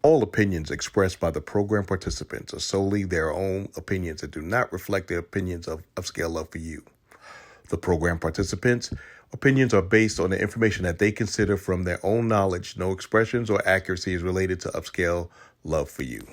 All opinions expressed by the program participants are solely their own opinions and do not reflect the opinions of Upscale Love for You. The program participants' opinions are based on the information that they consider from their own knowledge. No expressions or accuracy is related to Upscale Love for You.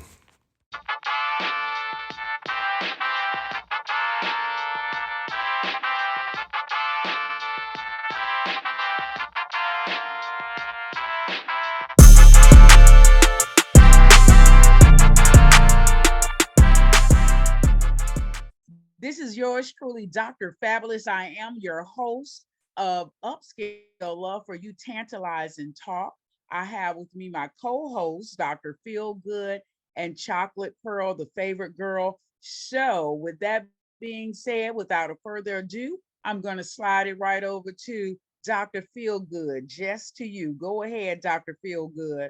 This is yours truly, Dr. Fabulous. I am your host of Upscale Love for You, Tantalizing Talk. I have with me my co-host, Dr. Feel Good and Chocolate Pearl, the favorite girl. So, with that being said, without a further ado, I'm going to slide it right over to Dr. Feel Good, just to you. Go ahead, Dr. Feel Good.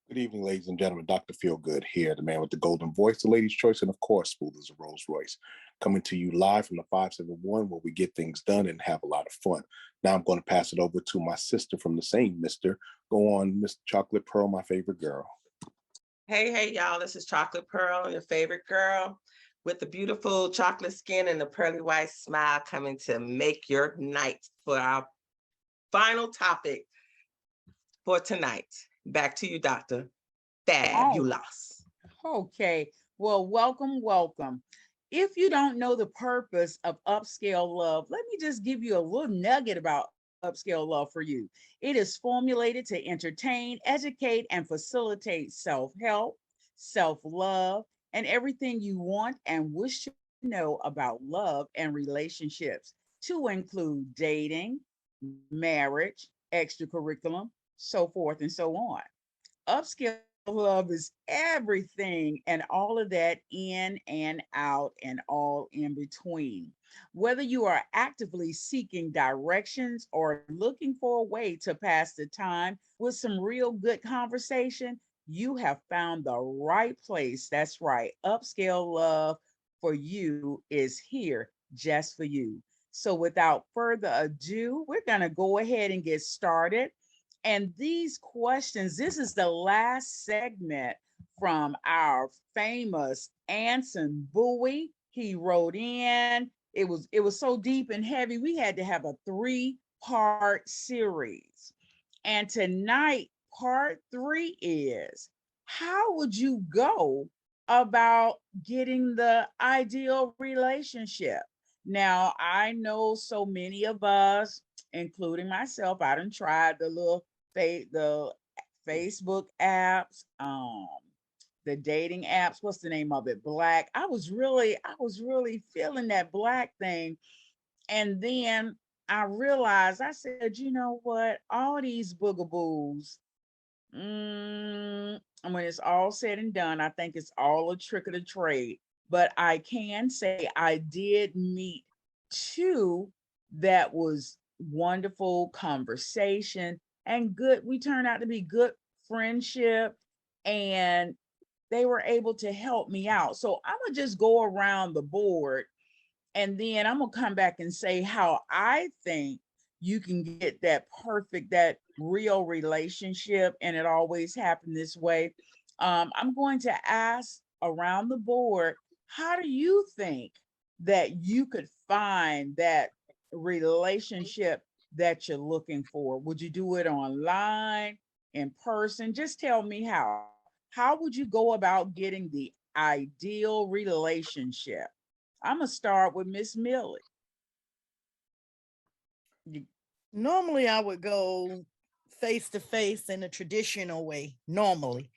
Good evening, ladies and gentlemen. Dr. Feelgood here, the man with the golden voice, the lady's choice, and of course, smooth as a Rolls Royce. Coming to you live from the 571, where we get things done and have a lot of fun. Now I'm going to pass it over to my sister from the same mister. Go on, Miss Chocolate Pearl, my favorite girl. Hey, y'all. This is Chocolate Pearl, your favorite girl, with the beautiful chocolate skin and the pearly white smile, coming to make your night for our final topic for tonight. Back to you, Dr. Fabulous. Okay. Well, welcome. If you don't know the purpose of Upscale Love, let me just give you a little nugget about Upscale Love for You. It is formulated to entertain, educate, and facilitate self-help, self-love, and everything you want and wish to know about love and relationships, to include dating, marriage, extracurriculum, so forth and so on. Upscale love is everything and all of that in and out and all in between. Whether you are actively seeking directions or looking for a way to pass the time with some real good conversation, you have found the right place. That's right. Upscale love for you is here just for you. So without further ado, we're going to go ahead and get started. And these questions, this is the last segment from our famous Anson Bowie. He wrote in. It was so deep and heavy. We had to have a 3-part series. And tonight, part 3 is how would you go about getting the ideal relationship? Now, I know so many of us, including myself, I done tried the Facebook apps, the dating apps. What's the name of it? Black. I was really feeling that Black thing, and then I realized I said, you know what? All these boogaboos. When it's all said and done, I think it's all a trick of the trade. But I can say I did meet two that was wonderful conversation and good. We turned out to be good friendship, and they were able to help me out. So I'm gonna just go around the board, and then I'm gonna come back and say how I think you can get that perfect, that real relationship, and it always happened this way. I'm going to ask around the board, how do you think that you could find that relationship that you're looking for? Would you do it online, in person? Just tell me how. How would you go about getting the ideal relationship? I'm gonna start with Miss Millie. You- Normally, I would go face to face in a traditional way. Normally,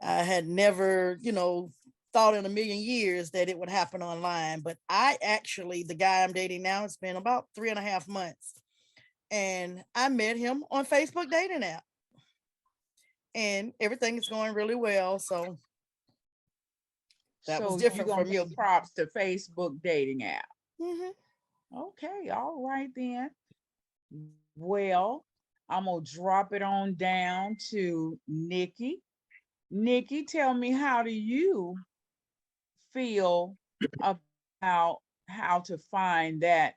I had never, thought in a million years that it would happen online. But I actually, the guy I'm dating now, it's been about 3.5 months. And I met him on Facebook dating app. And everything is going really well. So that was So you're different gonna from give you. props to Facebook dating app. Hmm. Okay, all right then. Well, I'm gonna drop it on down to Nikki. Nikki, tell me, how do you feel about how to find that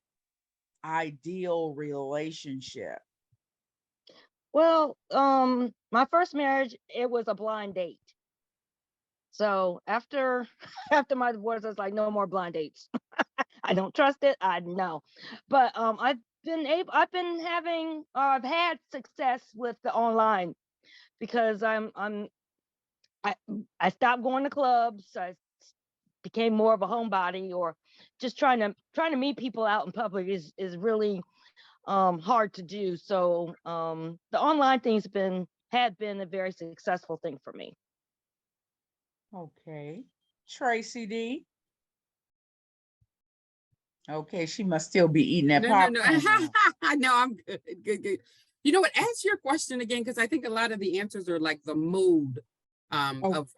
ideal relationship? Well, my first marriage, it was a blind date. So after after my divorce, I was like, no more blind dates. I don't trust it. I know. But I've had success with the online because I I stopped going to clubs. I became more of a homebody, or just trying to meet people out in public is really hard to do. So the online thing's had been a very successful thing for me. Okay. Tracy D. Okay, she must still be eating that No, no, no. popcorn. No, I'm good, good, good. You know what? Ask your question again, because I think a lot of the answers are like the mood Oh. of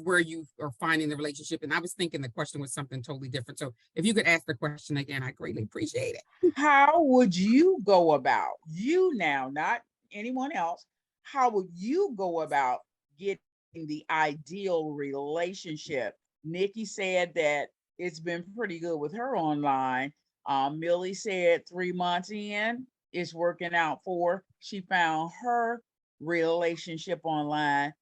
where you are finding the relationship. And I was thinking the question was something totally different. So if you could ask the question again, I greatly appreciate it. How would you go about, you now, not anyone else, how would you go about getting the ideal relationship? Nikki said that it's been pretty good with her online. Millie said 3 months in, it's working out for her. She found her relationship online.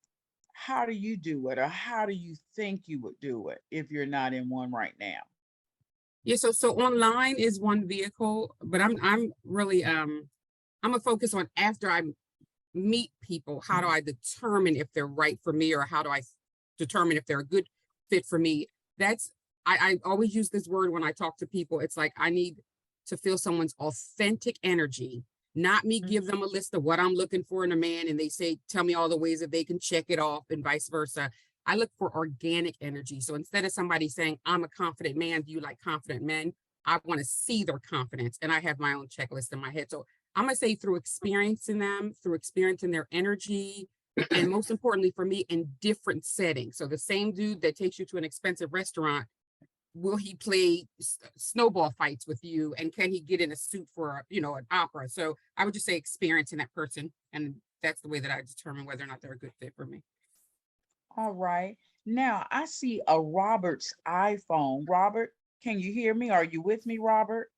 How do you do it, or how do you think you would do it if you're not in one right now? Yeah, so online is one vehicle, but I'm really I'm gonna focus on after I meet people, how do I determine if they're right for me, or how do I determine if they're a good fit for me? That's I always use this word when I talk to people. It's like I need to feel someone's authentic energy, not me give them a list of what I'm looking for in a man and they say, tell me all the ways that they can check it off and vice versa. I look for organic energy. So instead of somebody saying, I'm a confident man, do you like confident men? I want to see their confidence, and I have my own checklist in my head. So I'm going to say through experiencing them, through experiencing their energy, and most importantly for me, in different settings. So the same dude that takes you to an expensive restaurant, will he play snowball fights with you? And can he get in a suit for, an opera? So I would just say experiencing that person. And that's the way that I determine whether or not they're a good fit for me. All right. Now I see a Robert's iPhone. Robert, can you hear me? Are you with me, Robert?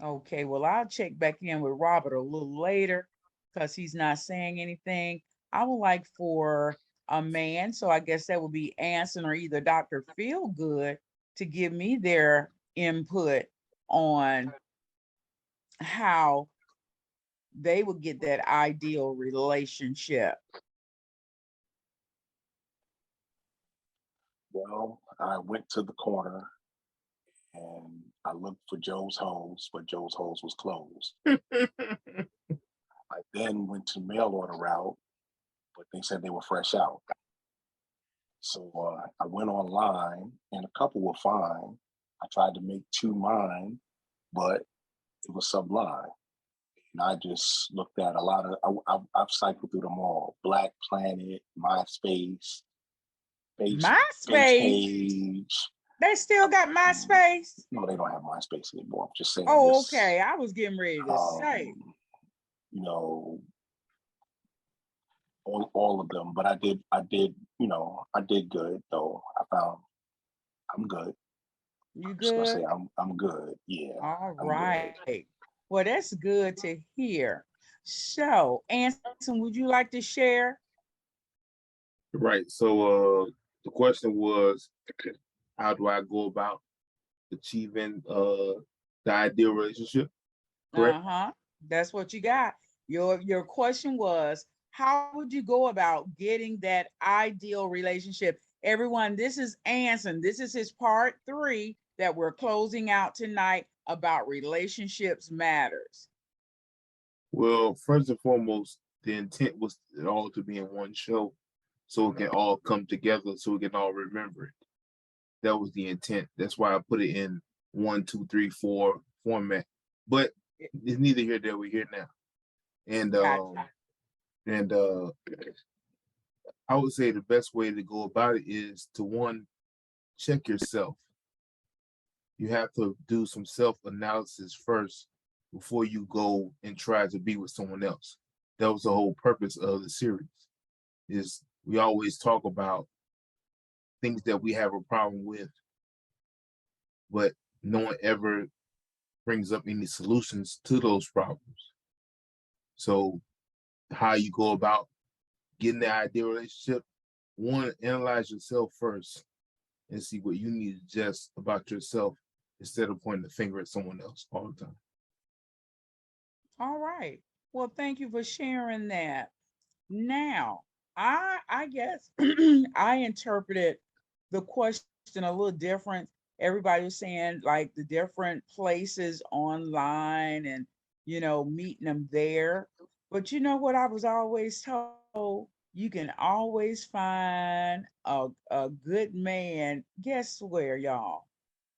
Okay, well, I'll check back in with Robert a little later because he's not saying anything. I would like for a man, so I guess that would be Anson or either Dr. Feelgood, to give me their input on how they would get that ideal relationship. Well, I went to the corner and I looked for Joe's hose, but Joe's hose was closed. I then went to mail order route, but they said they were fresh out. So I went online and a couple were fine. I tried to make 2 mine, but it was Sublime. And I just looked at a lot of, I've cycled through them all. Black Planet, MySpace, MySpace? page. They still got MySpace? No, they don't have MySpace anymore. I'm just saying. Oh, this, okay. I was getting ready to say. All of them, but I did, I did good though. I'm good. You Just gonna good? say I'm good. Yeah. All I'm right. good. Well, that's good to hear. So, Anson, would you like to share? Right. So the question was, how do I go about achieving the ideal relationship? Correct? Uh-huh. That's what you got. Your question was, how would you go about getting that ideal relationship? Everyone, this is Anson. This is his part 3 that we're closing out tonight about relationships matters. Well, first and foremost, the intent was it all to be in one show so it can all come together so we can all remember it. That was the intent. That's why I put it in 1, 2, 3, 4 format. But it's neither here nor we're here now. And I would say the best way to go about it is to, one, check yourself. You have to do some self-analysis first before you go and try to be with someone else. That was the whole purpose of the series. Is we always talk about things that we have a problem with, but no one ever brings up any solutions to those problems. So how you go about getting that ideal relationship, one, analyze yourself first and see what you need to adjust about yourself instead of pointing the finger at someone else all the time. All right. Well, thank you for sharing that. Now, I guess I interpreted the question a little different. Everybody was saying like the different places online and meeting them there. But you know what I was always told? You can always find a good man. Guess where, y'all?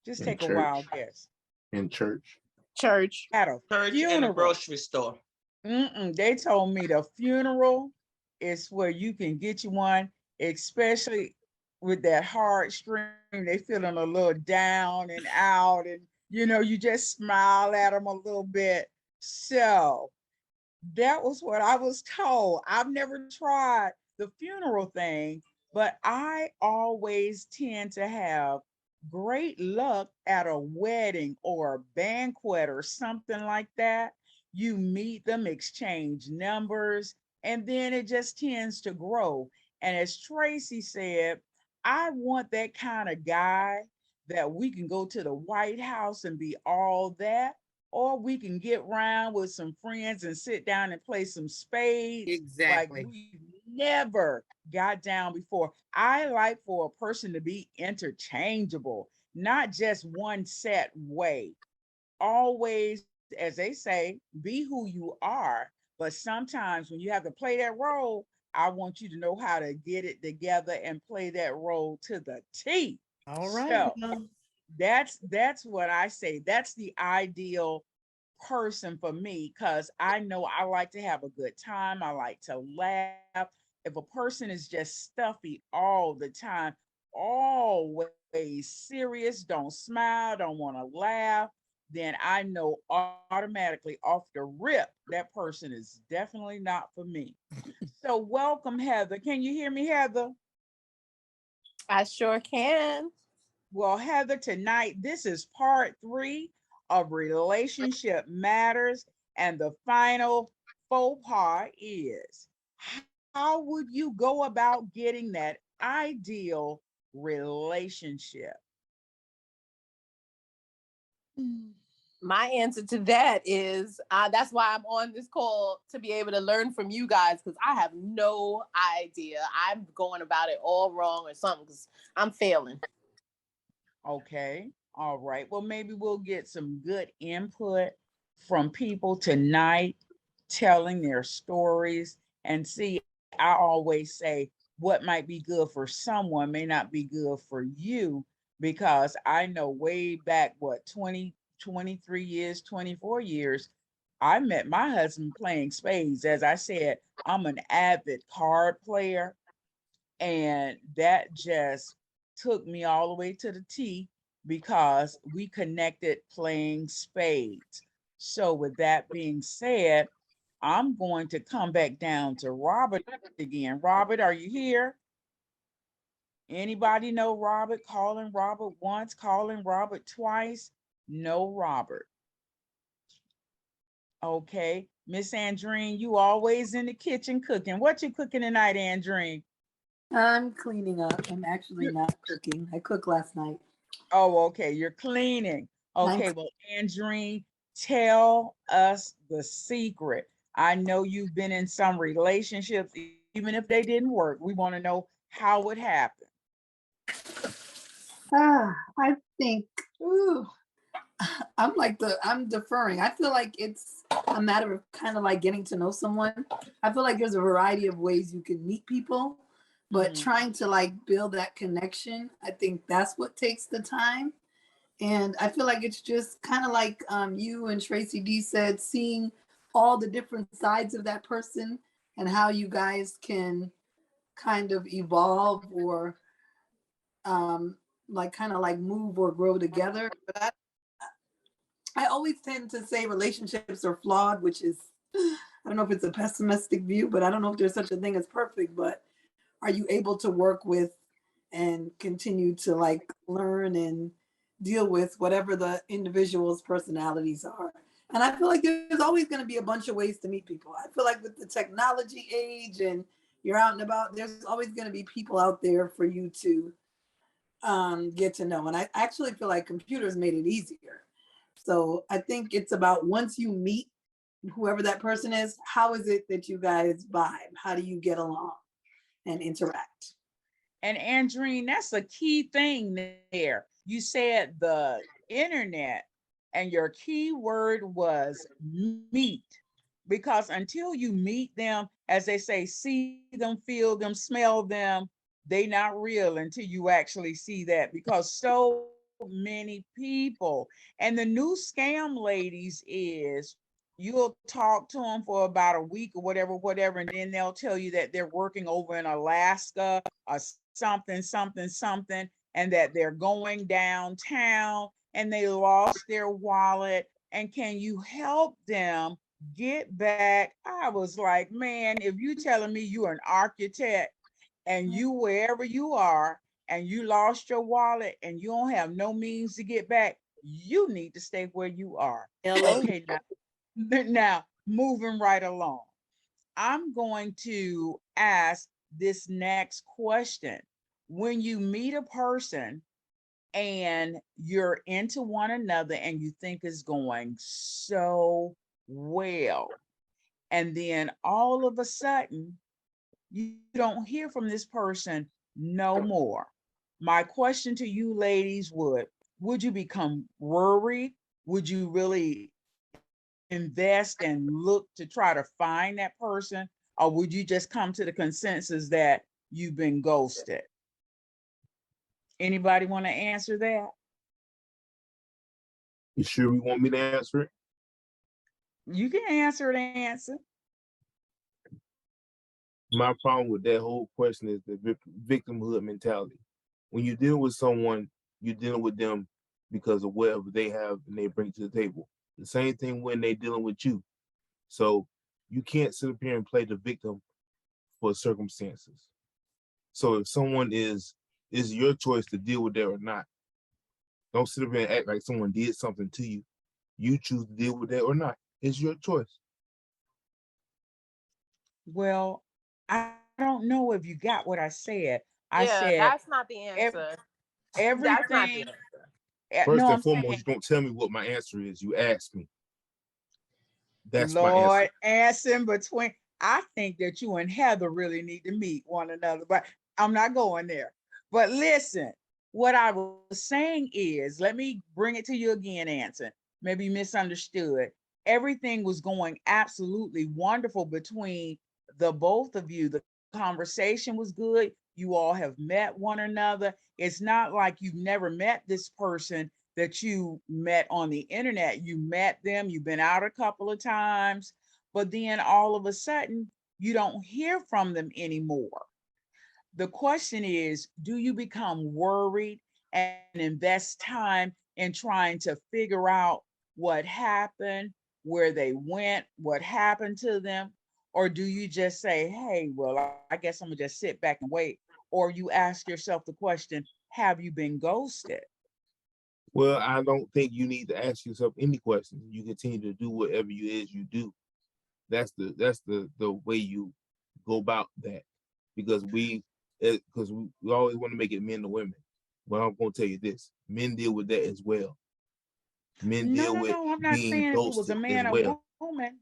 Just In take a wild church, guess. in church. Church. At a Church and a funeral. grocery store. They told me the funeral is where you can get you one, especially with that hard string. They feeling a little down and out, and you just smile at them a little bit. So that was what I was told. I've never tried the funeral thing, but I always tend to have great luck at a wedding or a banquet or something like that. You meet them, exchange numbers, and then it just tends to grow. And as Tracy said, I want that kind of guy that we can go to the White House and be all that, or we can get around with some friends and sit down and play some spades like Exactly. we never got down before. I like for a person to be interchangeable, not just one set way. Always, as they say, be who you are. But sometimes when you have to play that role, I want you to know how to get it together and play that role to the T. All right. So that's what I say. That's the ideal person for me, because I know I like to have a good time. I like to laugh. If a person is just stuffy all the time, always serious, don't smile, don't want to laugh, then I know automatically off the rip that person is definitely not for me. So welcome, Heather. Can you hear me, Heather? I sure can. Well, Heather, tonight, this is part 3 of Relationship Matters. And the final faux pas is, how would you go about getting that ideal relationship? My answer to that is that's why I'm on this call, to be able to learn from you guys, because I have no idea. I'm going about it all wrong or something, because I'm failing. Okay. All right. Well, maybe we'll get some good input from people tonight telling their stories. And see, I always say what might be good for someone may not be good for you, because I know way back, what, 20, 23 years, 24 years, I met my husband playing spades. As I said, I'm an avid card player, and that just took me all the way to the T, because we connected playing spades. So, with that being said, I'm going to come back down to Robert again. Robert, are you here? Anybody know Robert? Calling Robert once, calling Robert twice. No Robert. Okay. Miss Andrine, you always in the kitchen cooking. What you cooking tonight, Andrine? I'm cleaning up. I'm actually You- not cooking. I cooked last night. Oh, okay. You're cleaning. I'm Okay. Well, Andrine, tell us the secret. I know you've been in some relationships, even if they didn't work. We want to know how it happened. I think, ooh, I'm deferring. I feel like it's a matter of kind of like getting to know someone. I feel like there's a variety of ways you can meet people, but Mhm. trying to like build that connection, I think that's what takes the time. And I feel like it's just kind of like you and Tracy D said, seeing all the different sides of that person and how you guys can kind of evolve or like kind of like move or grow together. But I always tend to say relationships are flawed, which is, I don't know if it's a pessimistic view, but I don't know if there's such a thing as perfect, but are you able to work with and continue to like learn and deal with whatever the individual's personalities are? And I feel like there's always going to be a bunch of ways to meet people. I feel like with the technology age and you're out and about, there's always going to be people out there for you to get to know. And I actually feel like computers made it easier. So I think it's about once you meet whoever that person is, how is it that you guys vibe? How do you get along and interact? And Andrine, that's a key thing there. You said the internet, and your key word was meet. Because until you meet them, as they say, see them, feel them, smell them, they not real until you actually see that. Because so many people, and the new scam ladies is you'll talk to them for about a week or whatever, and then they'll tell you that they're working over in Alaska or something, and that they're going downtown and they lost their wallet. And can you help them get back? I was like, man, if you telling me you're an architect and you wherever you are and you lost your wallet and you don't have no means to get back, you need to stay where you are. Hello. Okay, now moving right along. I'm going to ask this next question. When you meet a person and you're into one another and you think it's going so well, and then all of a sudden you don't hear from this person no more. My question to you ladies would you become worried? Would you really invest and look to try to find that person? Or would you just come to the consensus that you've been ghosted? Anybody want to answer that? You sure we want me to answer it? You can answer the answer. My problem with that whole question is the victimhood mentality. When you're dealing with someone, you're dealing with them because of whatever they have and they bring to the table. The same thing when they're dealing with you. So you can't sit up here and play the victim for circumstances. So if someone is your choice to deal with that or not. Don't sit up here and act like someone did something to you. You choose to deal with that or not. It's your choice. Well, I don't know if you got what I said. I Yeah, said that's not the answer. That's not the everything. answer. First No, and I'm foremost, saying, you don't tell me what my answer is. You ask me. That's my answer. Lord, ass in between. I think that you and Heather really need to meet one another, but I'm not going there. But listen, what I was saying is, let me bring it to you again, Anson. Maybe you misunderstood. Everything was going absolutely wonderful between the both of you. The conversation was good. You all have met one another. It's not like you've never met this person that you met on the internet. You met them, you've been out a couple of times, but then all of a sudden you don't hear from them anymore. The question is, do you become worried and invest time in trying to figure out what happened, where they went, what happened to them? Or do you just say, hey, well, I guess I'm gonna just sit back and wait? Or you ask yourself the question, have you been ghosted? Well, I don't think you need to ask yourself any questions. You continue to do whatever you is you do. That's the way you go about that. Because we always want to make it men to women. But I'm gonna tell you this: men deal with that as well. Men No, deal no, with no. I'm not being saying if it was a ghosted as man or well. woman.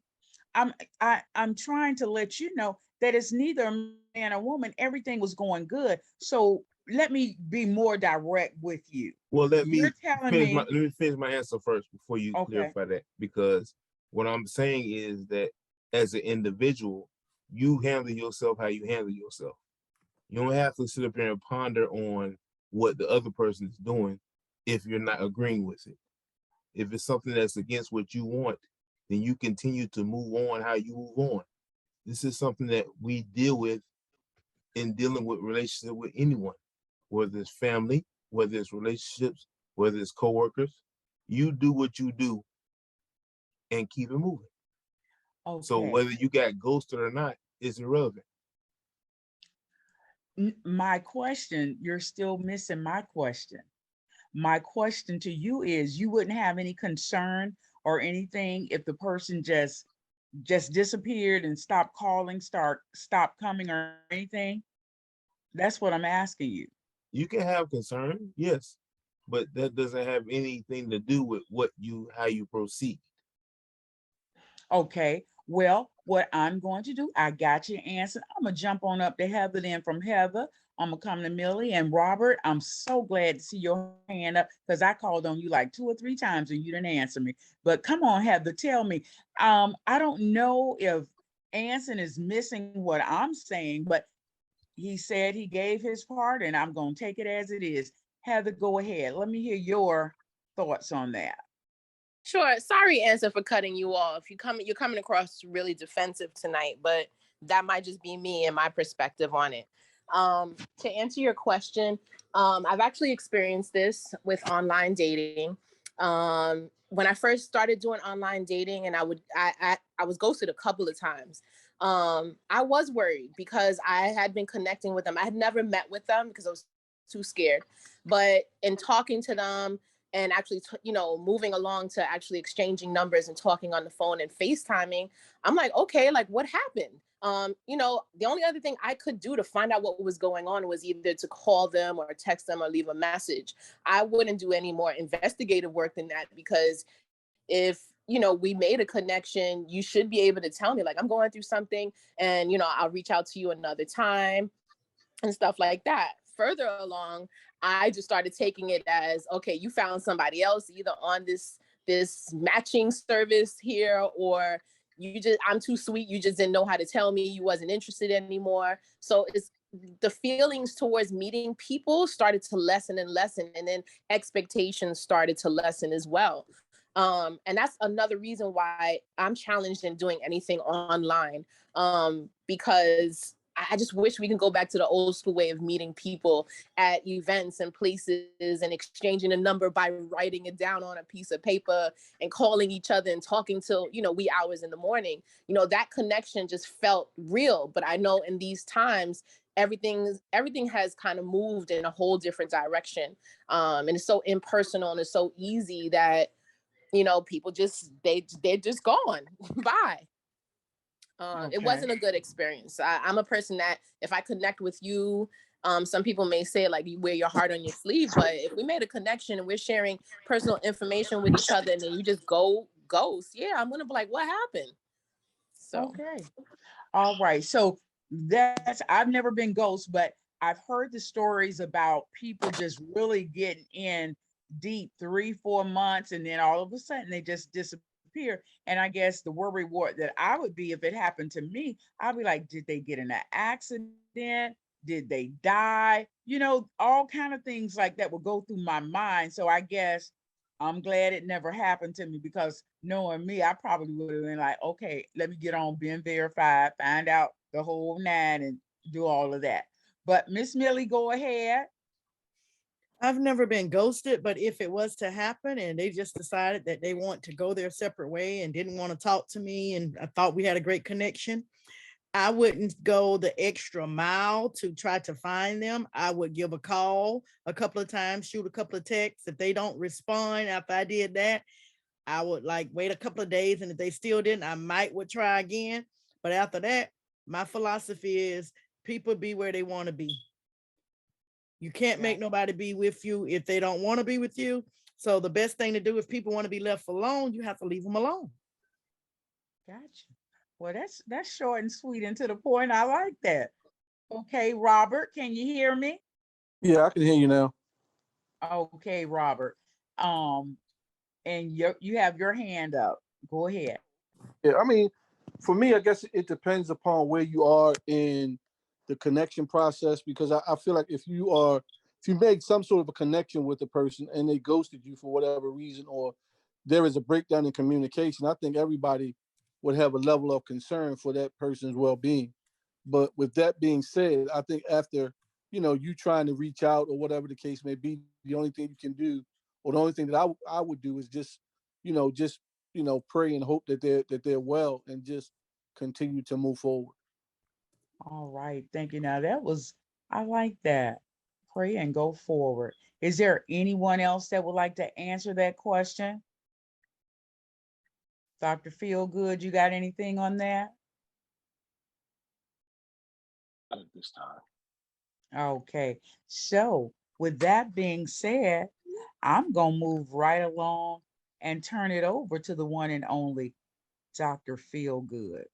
I'm trying to let you know that it's neither a man or woman. Everything was going good. So let me be more direct with you. Well, You're telling let me, me finish my answer first before you okay, clarify that. Because what I'm saying is that as an individual, you handle yourself how you handle yourself. You don't have to sit up here and ponder on what the other person is doing if you're not agreeing with it. If it's something that's against what you want, then you continue to move on how you move on. This is something that we deal with in dealing with relationship with anyone, whether it's family, whether it's relationships, whether it's coworkers. You do what you do and keep it moving. So okay. whether you got ghosted or not is irrelevant. My question, you're still missing my question. My question to you is, you wouldn't have any concern or anything if the person just disappeared and stopped calling, stopped coming or anything? That's what I'm asking you. You can have concern, yes, but that doesn't have anything to do with how you proceed. Okay. Well, what I'm going to do, I got your answer. I'm gonna jump on up to Heather. Then from Heather, I'm gonna come to Millie and Robert. I'm so glad to see your hand up because I called on you like 2 or 3 times and you didn't answer me. But come on, Heather, tell me. I don't know if Anson is missing what I'm saying, but he said he gave his part, and I'm gonna take it as it is. Heather, go ahead. Let me hear your thoughts on that. Sure. Sorry, Anson, for cutting you off. You're coming across really defensive tonight, but that might just be me and my perspective on it. To answer your question, I've actually experienced this with online dating. When I first started doing online dating, and I was ghosted a couple of times. I was worried because I had been connecting with them. I had never met with them because I was too scared. But in talking to them, and actually, moving along to actually exchanging numbers and talking on the phone and FaceTiming, I'm like, okay, like what happened? The only other thing I could do to find out what was going on was either to call them or text them or leave a message. I wouldn't do any more investigative work than that, because if we made a connection, you should be able to tell me, like, I'm going through something, and I'll reach out to you another time and stuff like that. Further along, I just started taking it as, okay, you found somebody else either on this matching service here, or I'm too sweet, you just didn't know how to tell me, you wasn't interested anymore. So it's the feelings towards meeting people started to lessen and lessen, and then expectations started to lessen as well. And that's another reason why I'm challenged in doing anything online, because I just wish we can go back to the old school way of meeting people at events and places and exchanging a number by writing it down on a piece of paper and calling each other and talking till, wee hours in the morning. That connection just felt real. But I know in these times, everything has kind of moved in a whole different direction. And it's so impersonal and it's so easy that, people they're just gone. Bye. It Okay. wasn't a good experience. I'm a person that if I connect with you, some people may say like you wear your heart on your sleeve, but if we made a connection and we're sharing personal information with each other and then you just go ghost, yeah, I'm gonna be like, what happened? So Okay. All right. So I've never been ghost, but I've heard the stories about people just really getting in deep 3, 4 months, and then all of a sudden they just disappear. And I guess the worry ward that I would be if it happened to me, I'd be like, did they get in an accident? Did they die? All kind of things like that would go through my mind. So I guess I'm glad it never happened to me, because knowing me, I probably would have been like, okay, let me get on being verified, find out the whole nine and do all of that. But Miss Millie, go ahead. I've never been ghosted, but if it was to happen and they just decided that they want to go their separate way and didn't want to talk to me, and I thought we had a great connection, I wouldn't go the extra mile to try to find them. I would give a call a couple of times, shoot a couple of texts. If they don't respond after I did that, I would like wait a couple of days. And if they still didn't, I would try again. But after that, my philosophy is people be where they want to be. You can't make nobody be with you if they don't want to be with you. So the best thing to do, if people want to be left alone, you have to leave them alone. Gotcha. Well, that's short and sweet and to the point. I like that. Okay, Robert, can you hear me? Yeah, I can hear you now. Okay, Robert. Um, and you have your hand up. Go ahead. Yeah, I mean, for me, I guess it depends upon where you are in the connection process, because I feel like if you made some sort of a connection with the person and they ghosted you for whatever reason, or there is a breakdown in communication, I think everybody would have a level of concern for that person's well-being. But with that being said, I think after, you trying to reach out or whatever the case may be, the only thing you can do, or the only thing that I would do is just, just pray and hope that they're well and just continue to move forward. All right. Thank you. Now I like that. Pray and go forward. Is there anyone else that would like to answer that question? Dr. Feelgood, you got anything on that? Not at this time. Okay, so with that being said, I'm gonna move right along and turn it over to the one and only Dr. Feelgood.